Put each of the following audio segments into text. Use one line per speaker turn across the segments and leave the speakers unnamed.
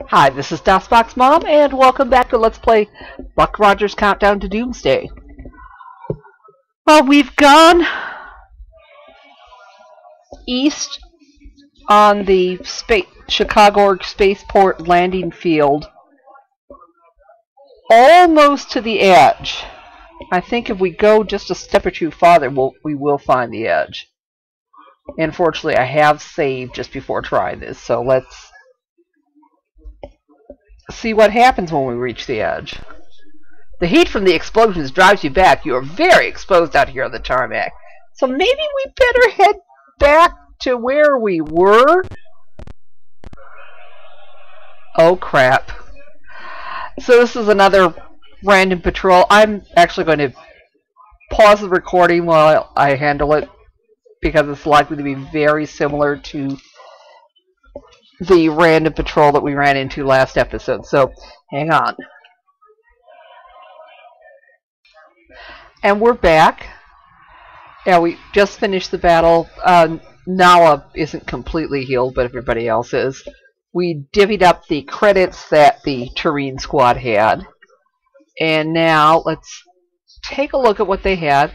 Hi, this is DOSBox Mom, and welcome back to Let's Play Buck Rogers Countdown to Doomsday. Well, we've gone east on the Chicagorg spaceport landing field, almost to the edge. I think if we go just a step or two farther, we will find the edge. Unfortunately, I have saved just before trying this, so let's see what happens when we reach the edge. The heat from the explosions drives you back. You are very exposed out here on the tarmac. So maybe we better head back to where we were? Oh crap. So this is another random patrol. I'm actually going to pause the recording while I handle it, because it's likely to be very similar to the random patrol that we ran into last episode. So, hang on. And we're back. Yeah, we just finished the battle. Nala isn't completely healed, but everybody else is. We divvied up the credits that the Terrine squad had. And now, let's take a look at what they had.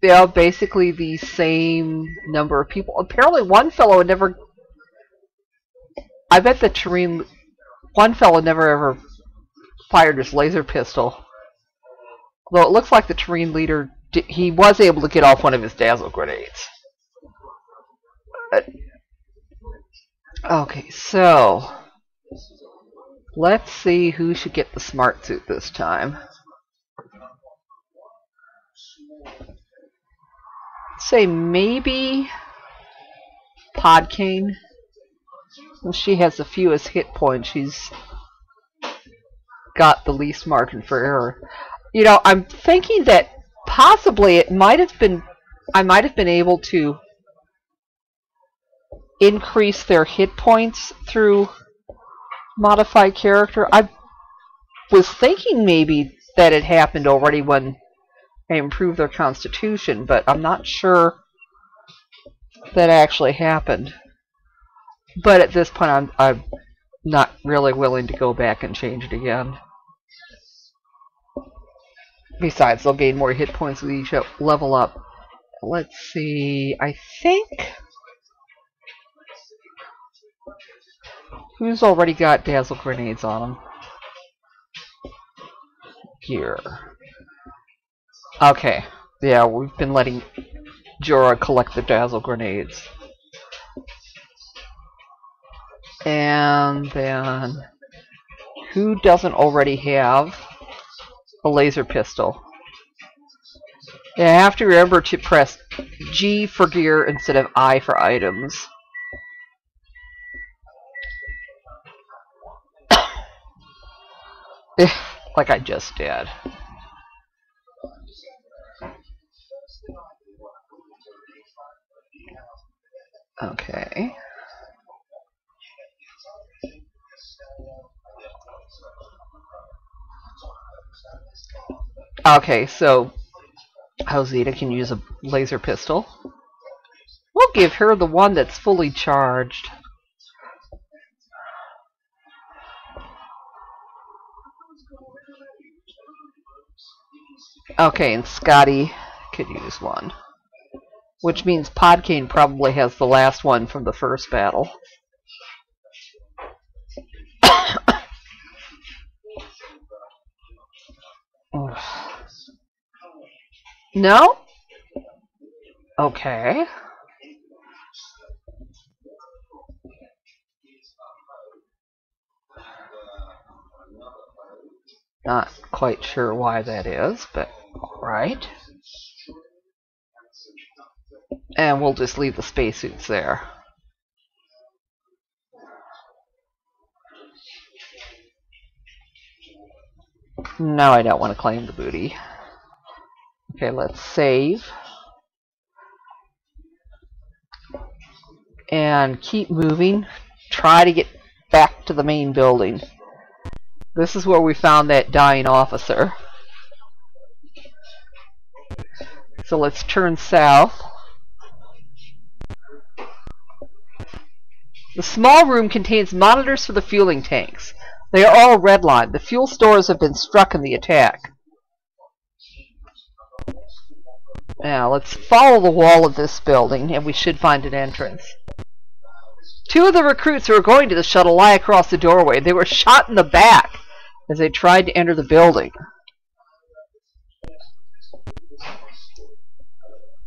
They are basically the same number of people. Apparently one fellow had never... I bet the Terrine... One fellow never ever fired his laser pistol. Although it looks like the Terrine leader... He was able to get off one of his dazzle grenades. Okay, so... Let's see who should get the smart suit this time. Say maybe Podcane. Well, she has the fewest hit points. She's got the least margin for error. You know, I'm thinking that possibly it might have been, I might have been able to increase their hit points through modify character. I was thinking maybe that it happened already when I improved their constitution, but I'm not sure that actually happened. But at this point, I'm not really willing to go back and change it again. Besides, they'll gain more hit points with each level up. Let's see, I think... Who's already got dazzle grenades on them? Here. Okay, yeah, we've been letting Jorah collect the dazzle grenades. And then, who doesn't already have a laser pistol? Yeah, I have to remember to press G for gear instead of I for items. Like I just did. Okay. Okay, so Hosita can use a laser pistol. We'll give her the one that's fully charged. Okay, and Scotty could use one. Which means Podcane probably has the last one from the first battle. No? Okay. Not quite sure why that is, but alright. And we'll just leave the spacesuits there. No, I don't want to claim the booty. Okay, let's save. And keep moving. Try to get back to the main building. This is where we found that dying officer. So let's turn south. The small room contains monitors for the fueling tanks. They are all redlined. The fuel stores have been struck in the attack. Now, let's follow the wall of this building, and we should find an entrance. Two of the recruits who were going to the shuttle lie across the doorway. They were shot in the back as they tried to enter the building.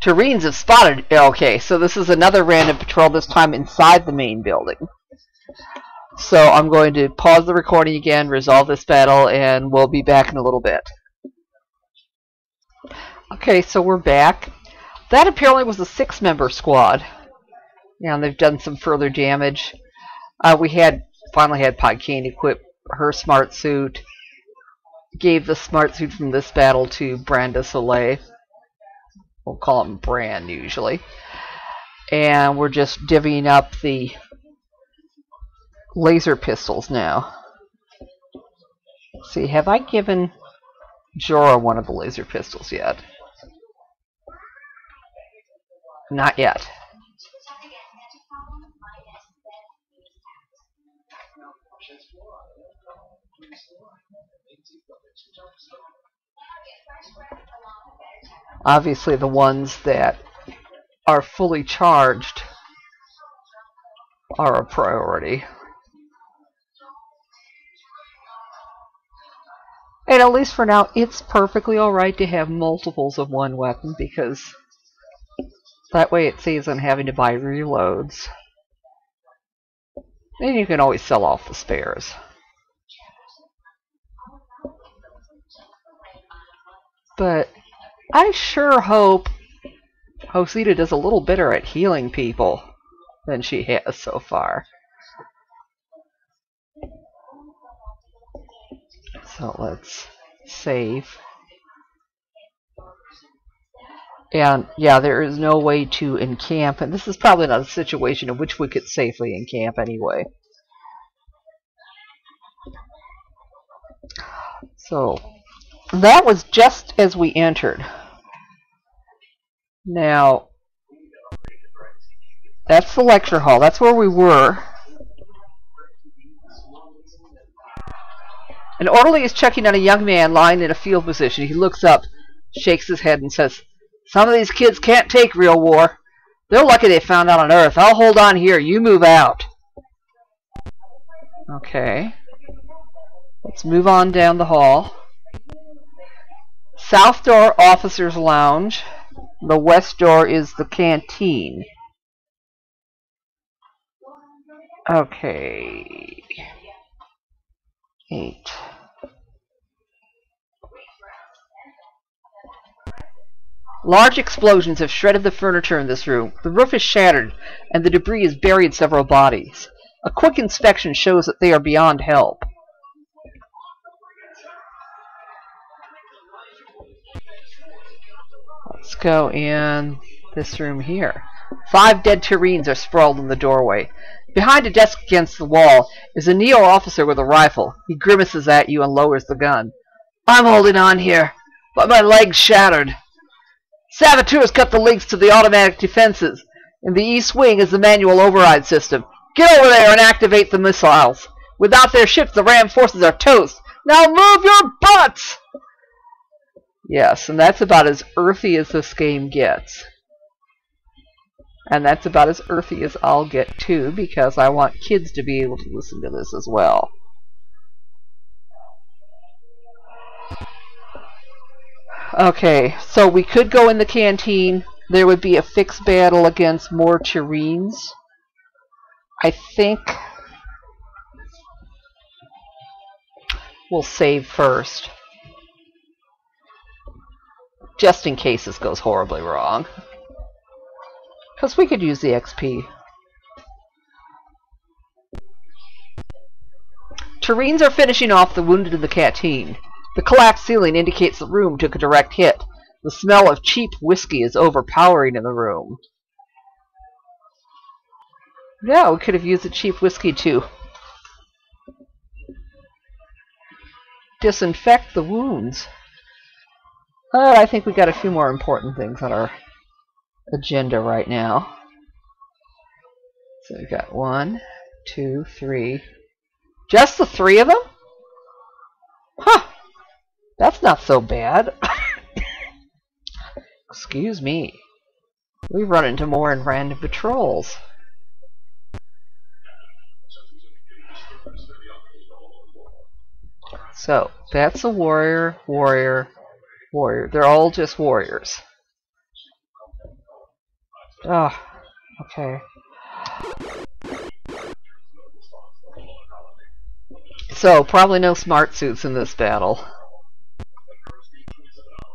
Terrines have spotted. Okay, so this is another random patrol, this time inside the main building. So I'm going to pause the recording again, resolve this battle, and we'll be back in a little bit. Okay, so we're back. That apparently was a 6-member squad. Yeah, and they've done some further damage. We finally had Podkane equip her smart suit. Gave the smart suit from this battle to Branda Soleil. We'll call him Bran usually. And we're just divvying up the laser pistols now. Let's see, have I given Jorah one of the laser pistols yet? Not yet. Obviously the ones that are fully charged are a priority. And at least for now, it's perfectly alright to have multiples of one weapon, because that way it saves on having to buy reloads. And you can always sell off the spares. But I sure hope Hosita does a little better at healing people than she has so far. So let's save. And yeah, there is no way to encamp, and this is probably not a situation in which we could safely encamp anyway. So that was just as we entered. Now, that's the lecture hall. That's where we were. An orderly is checking on a young man lying in a field position. He looks up, shakes his head, and says, "Some of these kids can't take real war. They're lucky they found out on Earth. I'll hold on here. You move out." Okay. Let's move on down the hall. South door, officer's lounge. The west door is the canteen. Okay. 8. Large explosions have shredded the furniture in this room. The roof is shattered, and the debris has buried several bodies. A quick inspection shows that they are beyond help. Let's go in this room here. 5 dead Terrines are sprawled in the doorway. Behind a desk against the wall is a Neo officer with a rifle. He grimaces at you and lowers the gun. "I'm holding on here, but my leg's shattered. Saboteurs cut the links to the automatic defenses. In the east wing is the manual override system. Get over there and activate the missiles. Without their ships, the Ram forces are toast. Now move your butts!" Yes, and that's about as earthy as this game gets. And that's about as earthy as I'll get too, because I want kids to be able to listen to this as well. Okay, so we could go in the canteen. There would be a fixed battle against more Terrines. I think we'll save first, just in case this goes horribly wrong. Because we could use the XP. Terrines are finishing off the wounded in the canteen. The collapsed ceiling indicates the room took a direct hit. The smell of cheap whiskey is overpowering in the room. Yeah, we could have used the cheap whiskey to disinfect the wounds. But I think we got a few more important things on our agenda right now. So we've got 1, 2, 3. Just the 3 of them? Huh. That's not so bad. Excuse me. We run into more in random patrols. So, that's a warrior, warrior, warrior. They're all just warriors. Oh, okay. So, probably no smart suits in this battle.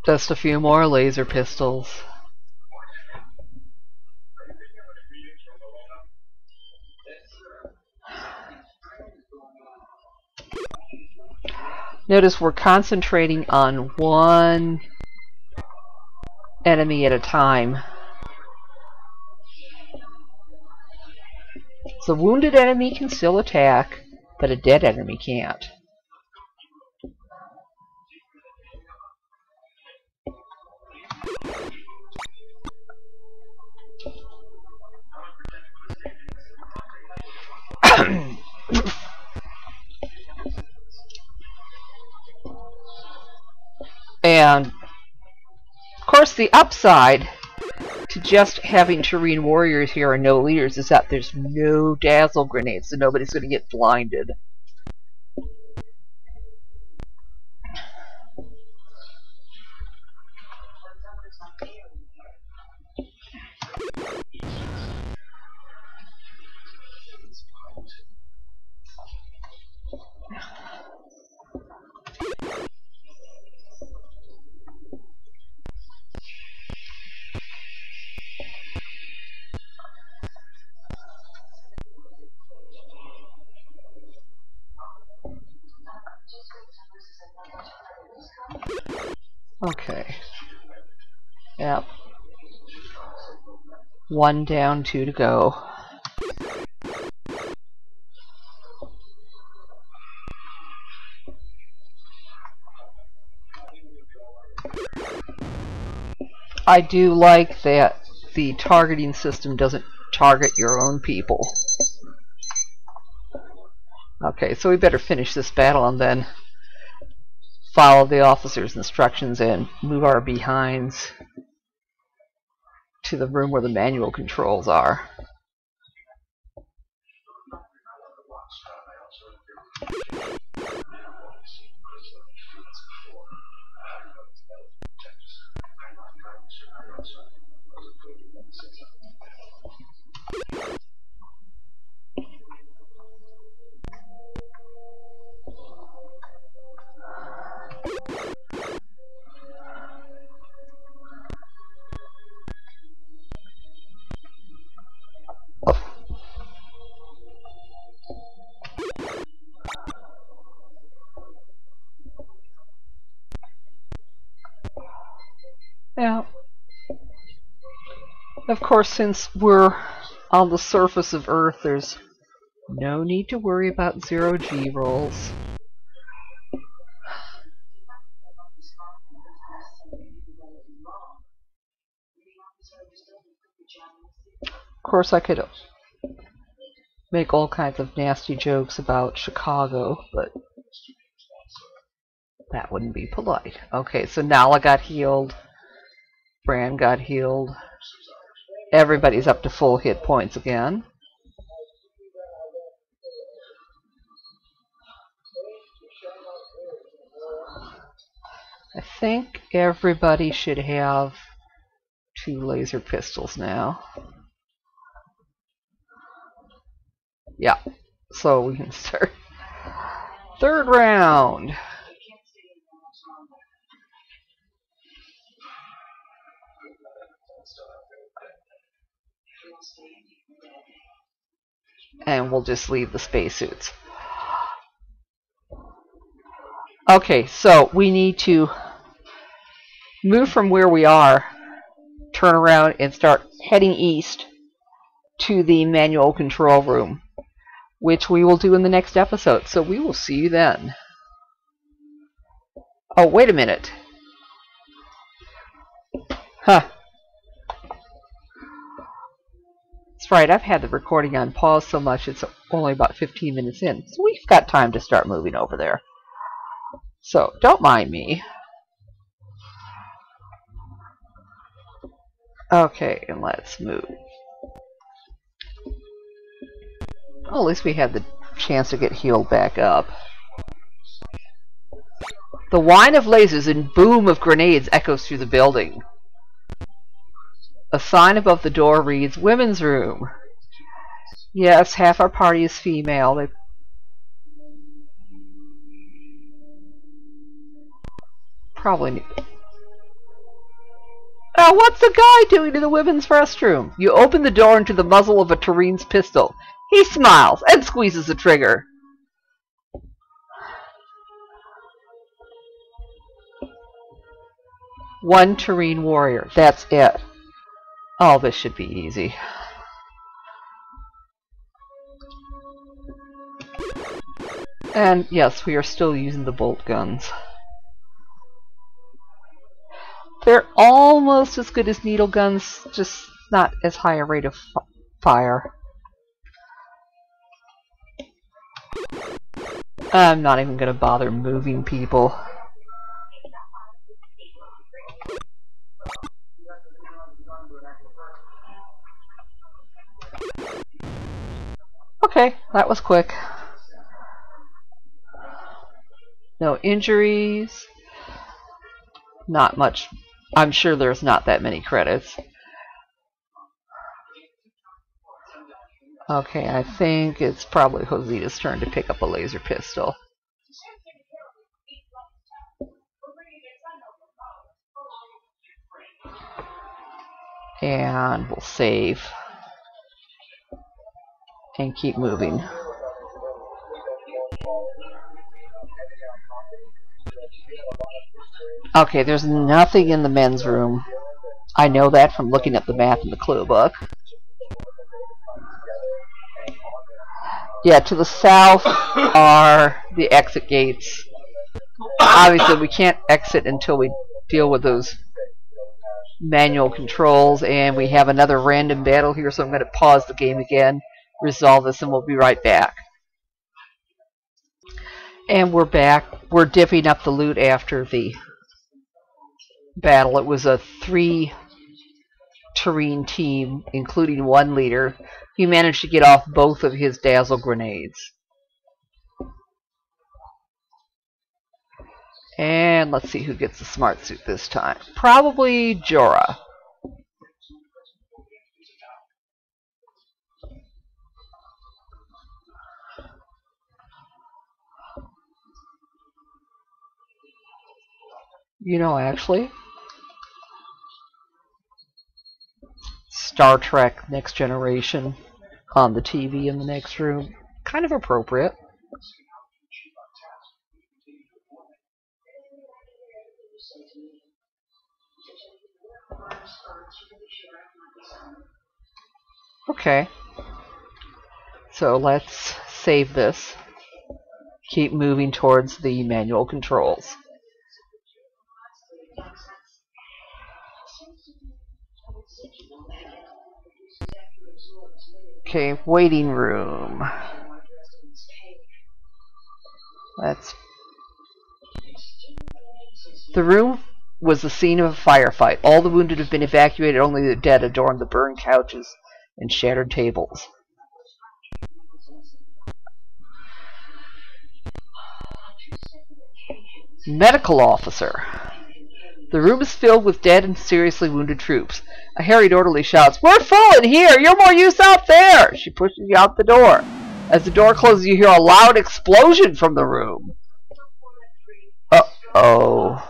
Just a few more laser pistols. Notice we're concentrating on one enemy at a time. So a wounded enemy can still attack, but a dead enemy can't. And, of course, the upside to just having Terrine warriors here and no leaders is that there's no dazzle grenades, so nobody's going to get blinded. Okay. Yep. 1 down, 2 to go. I do like that the targeting system doesn't target your own people. Okay, so we better finish this battle and then follow the officer's instructions and move our behinds to the room where the manual controls are. Now, of course, since we're on the surface of Earth, there's no need to worry about zero-G rolls. Of course, I could make all kinds of nasty jokes about Chicago, but that wouldn't be polite. Okay, so Nala got healed. Bran got healed. Everybody's up to full hit points again. I think everybody should have 2 laser pistols now. Yeah, so we can start. 3rd round. And we'll just leave the spacesuits. Okay, so we need to move from where we are, turn around, and start heading east to the manual control room, which we will do in the next episode. So we will see you then. Oh, wait a minute. Huh. That's right, I've had the recording on pause so much it's only about 15 minutes in. So we've got time to start moving over there. So, don't mind me. Okay, and let's move. Well, at least we had the chance to get healed back up. The whine of lasers and boom of grenades echoes through the building. A sign above the door reads, Women's Room. Yes, half our party is female. They probably need... Now, what's the guy doing in the women's restroom? You open the door into the muzzle of a Terrine's pistol. He smiles and squeezes the trigger. One Terrine warrior. That's it. Oh, this should be easy. And yes, we are still using the bolt guns. They're almost as good as needle guns, just not as high a rate of fire. I'm not even going to bother moving people. Okay, that was quick. No injuries. Not much. I'm sure there's not that many credits. Okay, I think it's probably Josita's turn to pick up a laser pistol. And we'll save. And keep moving. Okay, there's nothing in the men's room. I know that from looking at the map in the clue book. Yeah, to the south are the exit gates. Obviously, we can't exit until we deal with those manual controls, and we have another random battle here, so I'm going to pause the game again, resolve this, and we'll be right back. And we're back. We're divvying up the loot after the battle. It was a 3 Terrine team, including one leader. He managed to get off both of his dazzle grenades. And let's see who gets the smart suit this time. Probably Jorah. You know, actually, Star Trek Next Generation on the TV in the next room. Kind of appropriate. Okay. So let's save this. Keep moving towards the manual controls. Okay, waiting room. The room was the scene of a firefight. All the wounded have been evacuated, only the dead adorn the burned couches and shattered tables. Medical officer. The room is filled with dead and seriously wounded troops. A harried orderly shouts, "We're full in here! You're more use out there!" She pushes you out the door. As the door closes, you hear a loud explosion from the room. Uh-oh.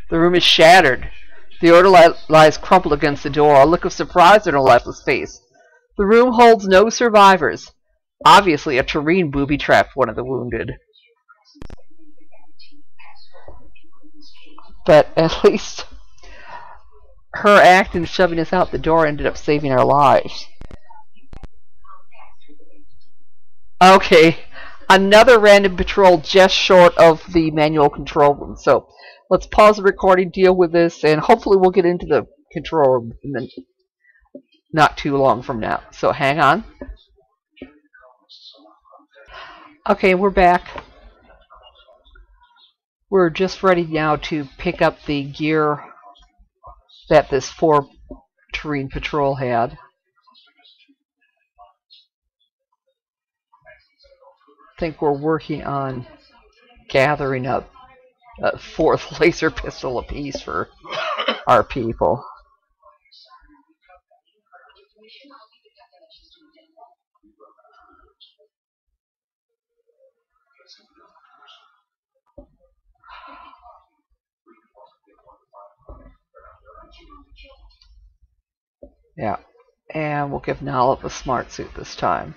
The room is shattered. The orderly lies crumpled against the door, a look of surprise on her lifeless face. The room holds no survivors. Obviously, a Terrine booby-trapped one of the wounded. But at least her act in shoving us out the door ended up saving our lives. Okay, another random patrol just short of the manual control room. So let's pause the recording, deal with this, and hopefully we'll get into the control room not too long from now. So hang on. Okay, we're back. We're just ready now to pick up the gear that this 4 Terrine patrol had. I think we're working on gathering up a 4th laser pistol apiece for our people. Yeah, and we'll give Nolliv a smart suit this time.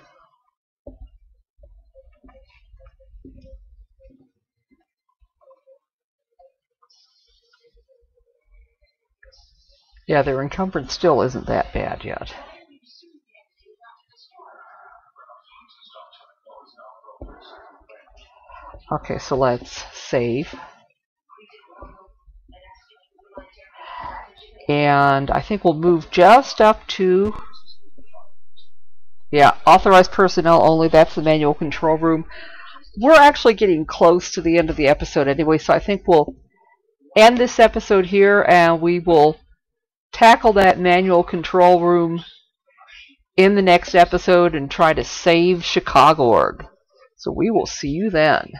Yeah, their encumbrance still isn't that bad yet. Okay, so let's save. And I think we'll move just up to, yeah, authorized personnel only. That's the manual control room. We're actually getting close to the end of the episode anyway, so I think we'll end this episode here, and we will tackle that manual control room in the next episode and try to save Chicagorg. So we will see you then.